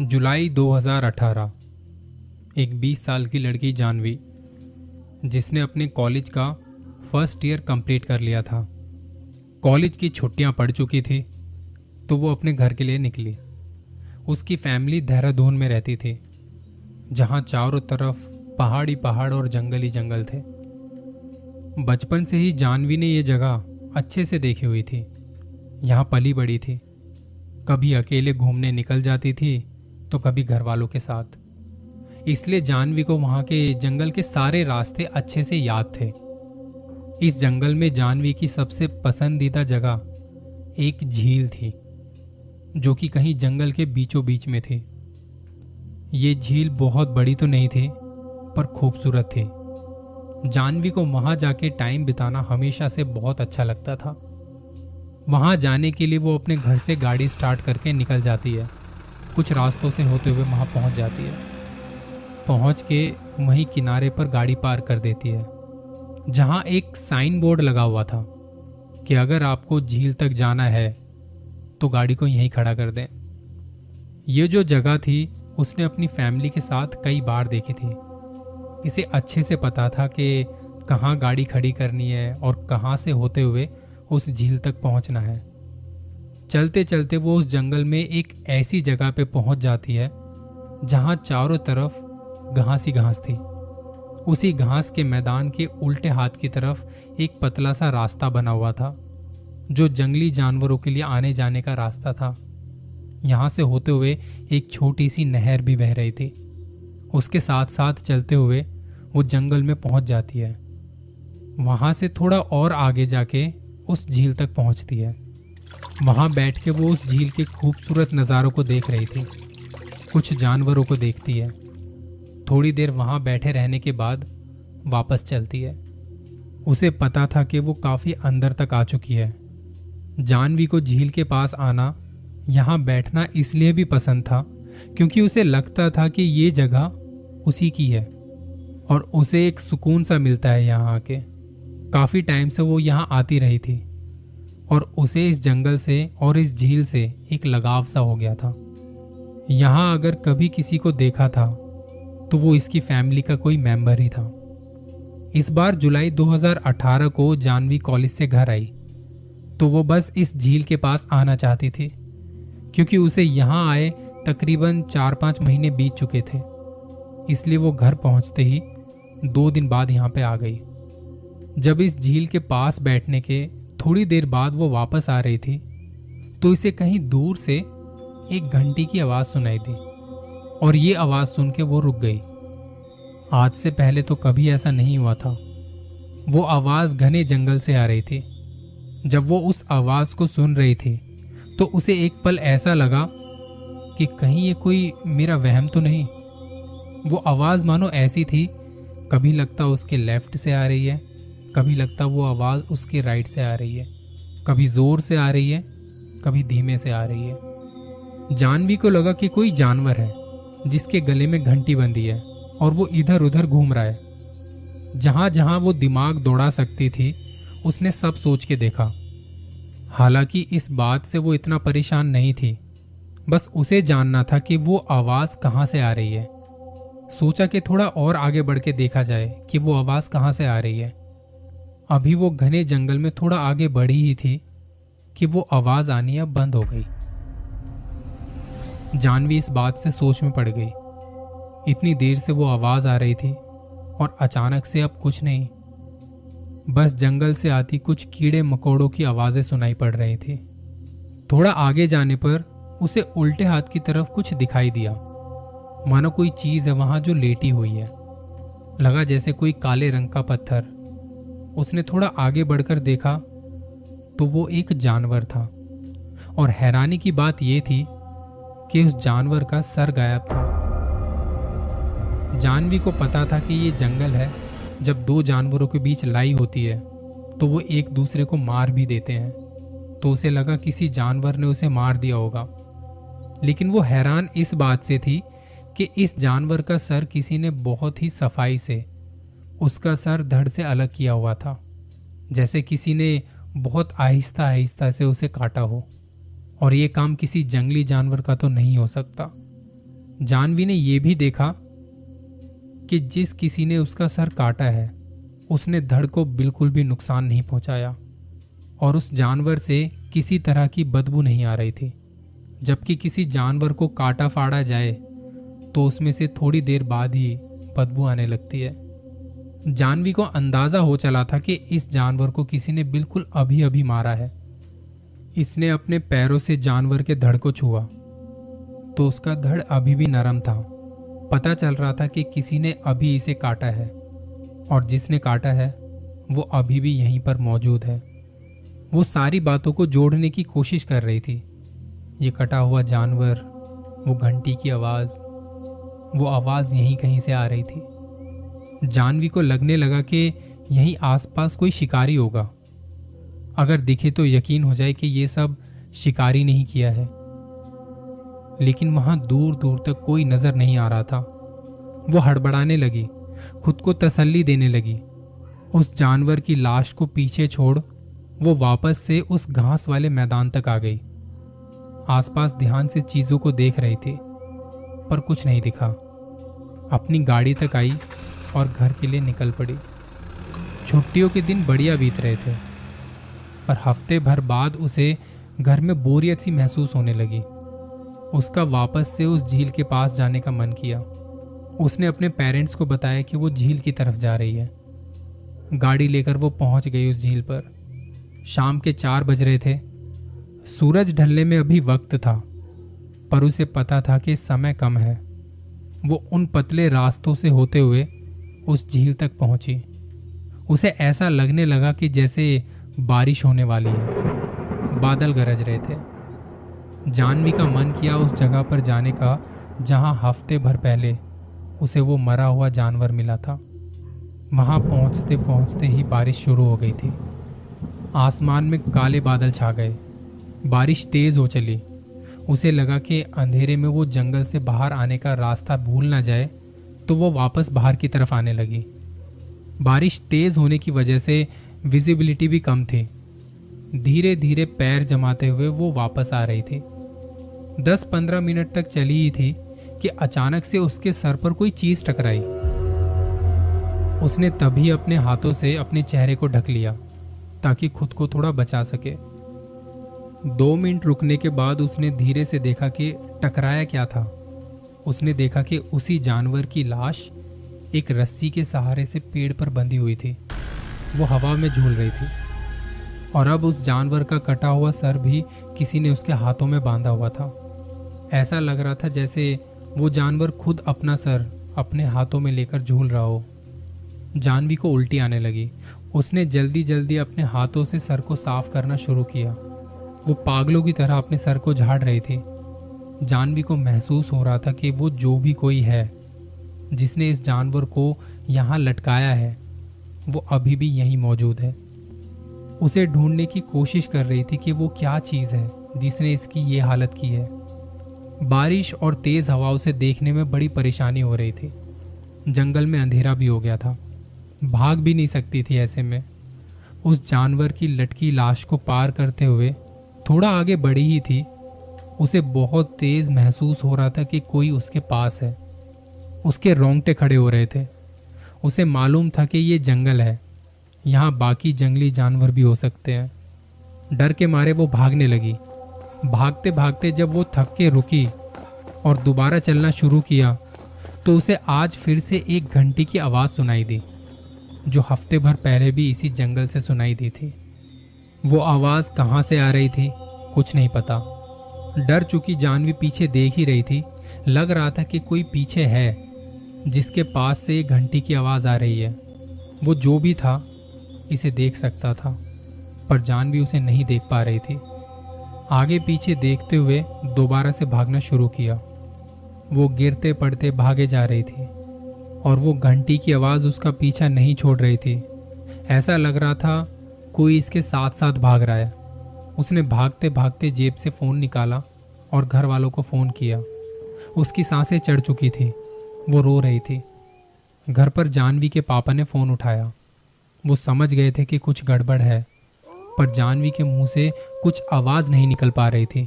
जुलाई 2018। एक 20 साल की लड़की जानवी, जिसने अपने कॉलेज का फर्स्ट ईयर कंप्लीट कर लिया था। कॉलेज की छुट्टियां पड़ चुकी थी तो वो अपने घर के लिए निकली। उसकी फैमिली देहरादून में रहती थी, जहां चारों तरफ पहाड़ी पहाड़ और जंगल ही जंगल थे। बचपन से ही जानवी ने ये जगह अच्छे से देखी हुई थी। यहाँ पली बड़ी थी। कभी अकेले घूमने निकल जाती थी तो कभी घर वालों के साथ। इसलिए जानवी को वहाँ के जंगल के सारे रास्ते अच्छे से याद थे। इस जंगल में जानवी की सबसे पसंदीदा जगह एक झील थी, जो कि कहीं जंगल के बीचों बीच में थी। ये झील बहुत बड़ी तो नहीं थी, पर खूबसूरत थी। जानवी को वहां जाके टाइम बिताना हमेशा से बहुत अच्छा लगता था। वहां जाने के लिए वो अपने घर से गाड़ी स्टार्ट करके निकल जाती है। कुछ रास्तों से होते हुए वहां पहुंच जाती है। पहुंच के वहीं किनारे पर गाड़ी पार्क कर देती है, जहां एक साइन बोर्ड लगा हुआ था कि अगर आपको झील तक जाना है तो गाड़ी को यहीं खड़ा कर दें। ये जो जगह थी उसने अपनी फैमिली के साथ कई बार देखी थी। इसे अच्छे से पता था कि कहाँ गाड़ी खड़ी करनी है और कहाँ से होते हुए उस झील तक पहुंचना है। चलते चलते वो उस जंगल में एक ऐसी जगह पे पहुंच जाती है जहां चारों तरफ घास ही घास थी। उसी घास के मैदान के उल्टे हाथ की तरफ एक पतला सा रास्ता बना हुआ था, जो जंगली जानवरों के लिए आने जाने का रास्ता था। यहाँ से होते हुए एक छोटी सी नहर भी बह रही थी। उसके साथ साथ चलते हुए वो जंगल में पहुंच जाती है। वहां से थोड़ा और आगे जाके उस झील तक पहुंचती है। वहां बैठ के वो उस झील के खूबसूरत नज़ारों को देख रही थी। कुछ जानवरों को देखती है। थोड़ी देर वहां बैठे रहने के बाद वापस चलती है। उसे पता था कि वो काफ़ी अंदर तक आ चुकी है। जानवी को झील के पास आना, यहाँ बैठना इसलिए भी पसंद था क्योंकि उसे लगता था कि ये जगह उसी की है और उसे एक सुकून सा मिलता है यहाँ आके। काफ़ी टाइम से वो यहाँ आती रही थी और उसे इस जंगल से और इस झील से एक लगाव सा हो गया था। यहाँ अगर कभी किसी को देखा था तो वो इसकी फैमिली का कोई मेंबर ही था। इस बार जुलाई 2018 को जानवी कॉलेज से घर आई तो वो बस इस झील के पास आना चाहती थी, क्योंकि उसे यहाँ आए तकरीबन 4-5 महीने बीत चुके थे। इसलिए वो घर पहुँचते ही 2 दिन बाद यहाँ पे आ गई। जब इस झील के पास बैठने के थोड़ी देर बाद वो वापस आ रही थी तो इसे कहीं दूर से एक घंटी की आवाज़ सुनाई दी और ये आवाज़ सुन के वो रुक गई। आज से पहले तो कभी ऐसा नहीं हुआ था। वो आवाज़ घने जंगल से आ रही थी। जब वो उस आवाज़ को सुन रही थी तो उसे एक पल ऐसा लगा कि कहीं ये कोई मेरा वहम तो नहीं। वो आवाज़ मानो ऐसी थी, कभी लगता उसके लेफ्ट से आ रही है, कभी लगता वो आवाज़ उसके राइट से आ रही है, कभी ज़ोर से आ रही है, कभी धीमे से आ रही है। जानवी को लगा कि कोई जानवर है जिसके गले में घंटी बंधी है और वो इधर उधर घूम रहा है। जहाँ जहाँ वो दिमाग दौड़ा सकती थी उसने सब सोच के देखा। हालांकि इस बात से वो इतना परेशान नहीं थी, बस उसे जानना था कि वो आवाज़ कहाँ से आ रही है। सोचा कि थोड़ा और आगे बढ़ के देखा जाए कि वो आवाज़ कहाँ से आ रही है। अभी वो घने जंगल में थोड़ा आगे बढ़ी ही थी कि वो आवाज़ आनी अब बंद हो गई। जानवी इस बात से सोच में पड़ गई। इतनी देर से वो आवाज़ आ रही थी और अचानक से अब कुछ नहीं, बस जंगल से आती कुछ कीड़े मकोड़ों की आवाज़ें सुनाई पड़ रही थी। थोड़ा आगे जाने पर उसे उल्टे हाथ की तरफ कुछ दिखाई दिया, मानो कोई चीज़ है वहाँ जो लेटी हुई है। लगा जैसे कोई काले रंग का पत्थर। उसने थोड़ा आगे बढ़कर देखा तो वो एक जानवर था और हैरानी की बात यह थी कि उस जानवर का सर गायब था। जानवी को पता था कि ये जंगल है, जब 2 जानवरों के बीच लड़ाई होती है तो वो एक दूसरे को मार भी देते हैं। तो उसे लगा किसी जानवर ने उसे मार दिया होगा, लेकिन वो हैरान इस बात से थी कि इस जानवर का सर किसी ने बहुत ही सफाई से उसका सर धड़ से अलग किया हुआ था, जैसे किसी ने बहुत आहिस्ता आहिस्ता से उसे काटा हो। और ये काम किसी जंगली जानवर का तो नहीं हो सकता। जानवी ने यह भी देखा कि जिस किसी ने उसका सर काटा है उसने धड़ को बिल्कुल भी नुकसान नहीं पहुंचाया और उस जानवर से किसी तरह की बदबू नहीं आ रही थी। जबकि किसी जानवर को काटा फाड़ा जाए तो उसमें से थोड़ी देर बाद ही बदबू आने लगती है। जानवी को अंदाजा हो चला था कि इस जानवर को किसी ने बिल्कुल अभी अभी मारा है। इसने अपने पैरों से जानवर के धड़ को छुआ तो उसका धड़ अभी भी नरम था। पता चल रहा था कि किसी ने अभी इसे काटा है और जिसने काटा है वो अभी भी यहीं पर मौजूद है। वो सारी बातों को जोड़ने की कोशिश कर रही थी। ये कटा हुआ जानवर, वो घंटी की आवाज़, वो आवाज़ यहीं कहीं से आ रही थी। जानवी को लगने लगा कि यहीं आसपास कोई शिकारी होगा। अगर दिखे तो यकीन हो जाए कि ये सब शिकारी नहीं किया है। लेकिन वहां दूर दूर तक कोई नजर नहीं आ रहा था। वो हड़बड़ाने लगी, खुद को तसल्ली देने लगी। उस जानवर की लाश को पीछे छोड़ वो वापस से उस घास वाले मैदान तक आ गई। आसपास ध्यान से चीजों को देख रही थी पर कुछ नहीं दिखा। अपनी गाड़ी तक आई और घर के लिए निकल पड़ी। छुट्टियों के दिन बढ़िया बीत रहे थे पर हफ्ते भर बाद उसे घर में बोरियत सी महसूस होने लगी। उसका वापस से उस झील के पास जाने का मन किया। उसने अपने पेरेंट्स को बताया कि वो झील की तरफ जा रही है। गाड़ी लेकर वो पहुंच गई उस झील पर। शाम के 4 बज रहे थे। सूरज ढलने में अभी वक्त था पर उसे पता था कि समय कम है। वो उन पतले रास्तों से होते हुए उस झील तक पहुंची। उसे ऐसा लगने लगा कि जैसे बारिश होने वाली है। बादल गरज रहे थे। जानवी का मन किया उस जगह पर जाने का जहां हफ्ते भर पहले उसे वो मरा हुआ जानवर मिला था। वहां पहुंचते पहुंचते ही बारिश शुरू हो गई थी। आसमान में काले बादल छा गए। बारिश तेज हो चली। उसे लगा कि अंधेरे में वो जंगल से बाहर आने का रास्ता भूल ना जाए, तो वो वापस बाहर की तरफ आने लगी। बारिश तेज होने की वजह से विजिबिलिटी भी कम थी। धीरे धीरे पैर जमाते हुए वो वापस आ रही थी। 10-15 मिनट तक चली ही थी कि अचानक से उसके सर पर कोई चीज टकराई। उसने तभी अपने हाथों से अपने चेहरे को ढक लिया ताकि खुद को थोड़ा बचा सके। 2 मिनट रुकने के बाद उसने धीरे से देखा कि टकराया क्या था। उसने देखा कि उसी जानवर की लाश एक रस्सी के सहारे से पेड़ पर बंधी हुई थी। वो हवा में झूल रही थी और अब उस जानवर का कटा हुआ सर भी किसी ने उसके हाथों में बांधा हुआ था। ऐसा लग रहा था जैसे वो जानवर खुद अपना सर अपने हाथों में लेकर झूल रहा हो। जानवी को उल्टी आने लगी। उसने जल्दी जल्दी अपने हाथों से सर को साफ करना शुरू किया। वो पागलों की तरह अपने सर को झाड़ रही थी। जानवी को महसूस हो रहा था कि वो जो भी कोई है जिसने इस जानवर को यहाँ लटकाया है वो अभी भी यहीं मौजूद है। उसे ढूंढने की कोशिश कर रही थी कि वो क्या चीज़ है जिसने इसकी ये हालत की है। बारिश और तेज हवाओं से देखने में बड़ी परेशानी हो रही थी। जंगल में अंधेरा भी हो गया था। भाग भी नहीं सकती थी। ऐसे में उस जानवर की लटकी लाश को पार करते हुए थोड़ा आगे बढ़ी ही थी, उसे बहुत तेज महसूस हो रहा था कि कोई उसके पास है। उसके रोंगटे खड़े हो रहे थे। उसे मालूम था कि ये जंगल है, यहाँ बाकी जंगली जानवर भी हो सकते हैं। डर के मारे वो भागने लगी। भागते भागते जब वो थक के रुकी और दोबारा चलना शुरू किया तो उसे आज फिर से एक घंटी की आवाज़ सुनाई दी जो हफ्ते भर पहले भी इसी जंगल से सुनाई दी थी। वो आवाज़ कहाँ से आ रही थी कुछ नहीं पता। डर चुकी जानवी पीछे देख ही रही थी। लग रहा था कि कोई पीछे है जिसके पास से एक घंटी की आवाज़ आ रही है। वो जो भी था इसे देख सकता था पर जानवी उसे नहीं देख पा रही थी। आगे पीछे देखते हुए दोबारा से भागना शुरू किया। वो गिरते पड़ते भागे जा रही थी और वो घंटी की आवाज़ उसका पीछा नहीं छोड़ रही थी। ऐसा लग रहा था कोई इसके साथ साथ भाग रहा है। उसने भागते भागते जेब से फ़ोन निकाला और घर वालों को फ़ोन किया। उसकी सांसें चढ़ चुकी थी। वो रो रही थी। घर पर जानवी के पापा ने फ़ोन उठाया। वो समझ गए थे कि कुछ गड़बड़ है पर जानवी के मुंह से कुछ आवाज़ नहीं निकल पा रही थी।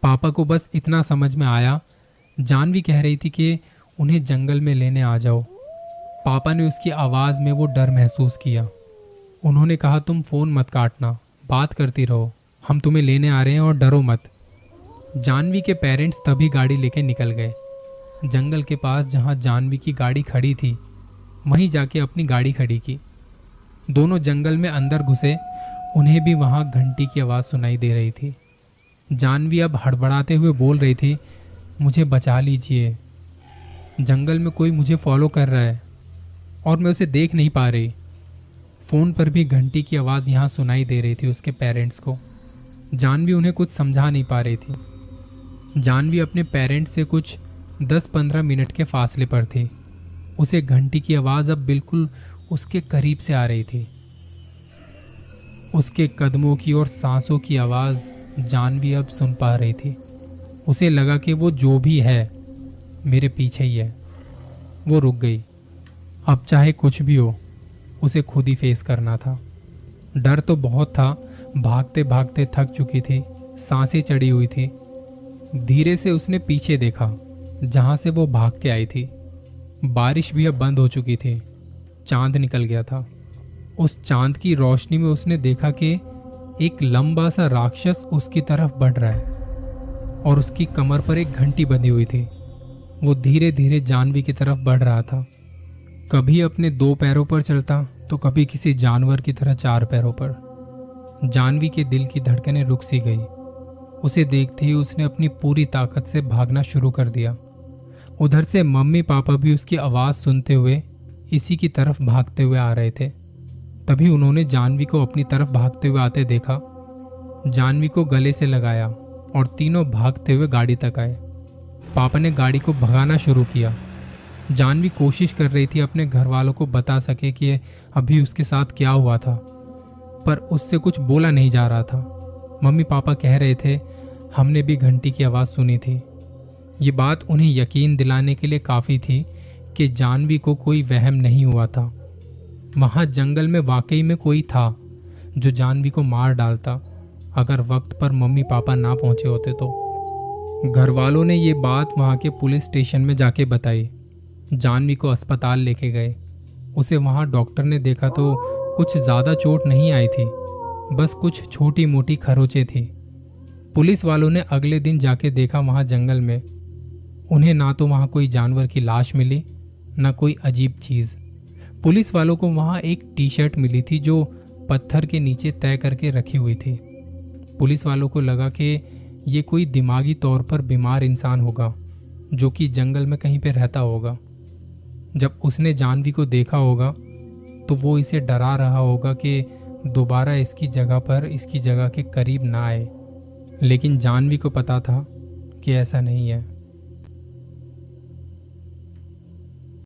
पापा को बस इतना समझ में आया जानवी कह रही थी कि उन्हें जंगल में लेने आ जाओ। पापा ने उसकी आवाज़ में वो डर महसूस किया। उन्होंने कहा, तुम फ़ोन मत काटना, बात करती रहो, हम तुम्हें लेने आ रहे हैं और डरो मत। जानवी के पेरेंट्स तभी गाड़ी लेके निकल गए। जंगल के पास जहाँ जानवी की गाड़ी खड़ी थी वहीं जाके अपनी गाड़ी खड़ी की। दोनों जंगल में अंदर घुसे। उन्हें भी वहाँ घंटी की आवाज़ सुनाई दे रही थी। जानवी अब हड़बड़ाते हुए बोल रही थी, मुझे बचा लीजिए, जंगल में कोई मुझे फॉलो कर रहा है और मैं उसे देख नहीं पा रही। फ़ोन पर भी घंटी की आवाज़ यहाँ सुनाई दे रही थी उसके पेरेंट्स को। जानवी उन्हें कुछ समझा नहीं पा रही थी। जानवी अपने पेरेंट्स से कुछ 10-15 मिनट के फासले पर थी। उसे घंटी की आवाज़ अब बिल्कुल उसके करीब से आ रही थी। उसके कदमों की और सांसों की आवाज़ जानवी अब सुन पा रही थी। उसे लगा कि वो जो भी है मेरे पीछे ही है। वो रुक गई। अब चाहे कुछ भी हो उसे खुद ही फेस करना था। डर तो बहुत था, भागते भागते थक चुकी थी, सांसें चढ़ी हुई थी। धीरे से उसने पीछे देखा जहां से वो भाग के आई थी। बारिश भी अब बंद हो चुकी थी, चांद निकल गया था। उस चांद की रोशनी में उसने देखा कि एक लंबा सा राक्षस उसकी तरफ बढ़ रहा है और उसकी कमर पर एक घंटी बंधी हुई थी। वो धीरे धीरे जानवी की तरफ बढ़ रहा था। कभी अपने 2 पैरों पर चलता तो कभी किसी जानवर की तरह 4 पैरों पर। जानवी के दिल की धड़कनें रुक सी गई। उसे देखते ही उसने अपनी पूरी ताकत से भागना शुरू कर दिया। उधर से मम्मी पापा भी उसकी आवाज़ सुनते हुए इसी की तरफ भागते हुए आ रहे थे। तभी उन्होंने जानवी को अपनी तरफ भागते हुए आते देखा। जानवी को गले से लगाया और तीनों भागते हुए गाड़ी तक आए। पापा ने गाड़ी को भगाना शुरू किया। जानवी कोशिश कर रही थी अपने घर वालों को बता सके कि अभी उसके साथ क्या हुआ था, पर उससे कुछ बोला नहीं जा रहा था। मम्मी पापा कह रहे थे, हमने भी घंटी की आवाज़ सुनी थी। ये बात उन्हें यकीन दिलाने के लिए काफ़ी थी कि जानवी को कोई वहम नहीं हुआ था। वहाँ जंगल में वाकई में कोई था जो जानवी को मार डालता अगर वक्त पर मम्मी पापा ना पहुँचे होते तो। घर वालों ने ये बात वहाँ के पुलिस स्टेशन में जाके बताई। जानवी को अस्पताल लेके गए। उसे वहाँ डॉक्टर ने देखा तो कुछ ज़्यादा चोट नहीं आई थी, बस कुछ छोटी मोटी खरोंचें थी। पुलिस वालों ने अगले दिन जाके देखा वहाँ जंगल में। उन्हें ना तो वहाँ कोई जानवर की लाश मिली, ना कोई अजीब चीज़। पुलिस वालों को वहाँ एक टी-शर्ट मिली थी जो पत्थर के नीचे तय करके रखी हुई थी। पुलिस वालों को लगा कि ये कोई दिमागी तौर पर बीमार इंसान होगा जो कि जंगल में कहीं पे रहता होगा। जब उसने जानवी को देखा होगा तो वो इसे डरा रहा होगा कि दोबारा इसकी जगह के करीब ना आए। लेकिन जानवी को पता था कि ऐसा नहीं है।